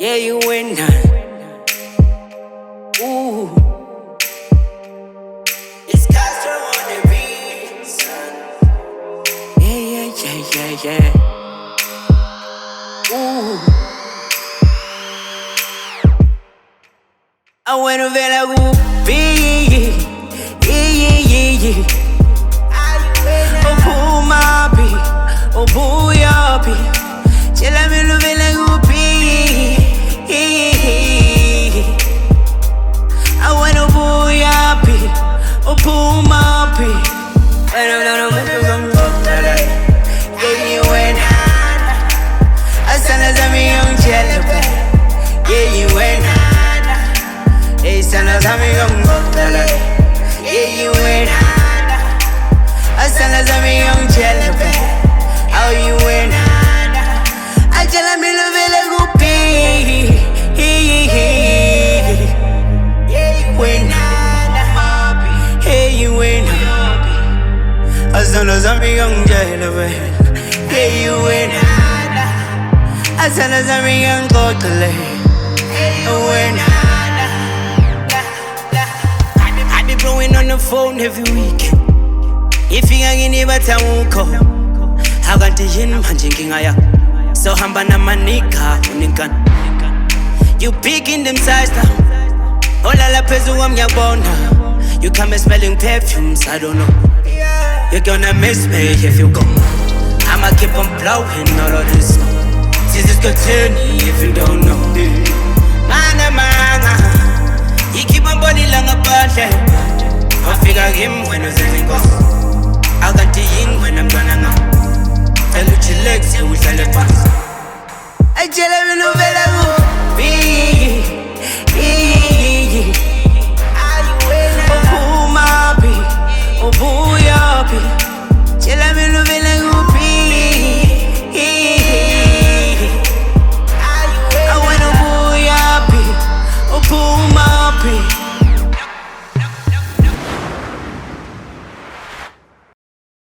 Yeah, you win. Ooh. It's Castro on the beat, son. Yeah. Ooh. I went to Vela Gupi. Yeah. Oh, pull my beat. Oh, pull your beat. Chilla me to Vela Gupi. I went to pull your beat. Oh, pull my beat. When I'm done, I'm moving from yeah, you win. As soon as I'm a young jelly, yeah, you win. As soon as I'm a young jelly, yeah, you win. As soon as I'm a young jelly, how you win? I tell me love it like Gupi. Yeah, you win. Hey, you win. As soon as I'm a young jelly, yeah, you win. As soon as I'm a young goatly, you win. I be blowing on the phone every week. If you ain't never tell me call, I got the yin man drinking aya. So hamba na manika unikan. You picking them sides down. All la pezu am ya bona. You come smelling perfumes, I don't know. You're gonna miss me if you go. I'ma keep on blowing all of this smoke. This is continue if you don't know. Mana, you keep on body long about that. I figure him when I say go. I got the yin when I'm gonna know. Tell you your legs, you will tell it pass. I tell him no better go.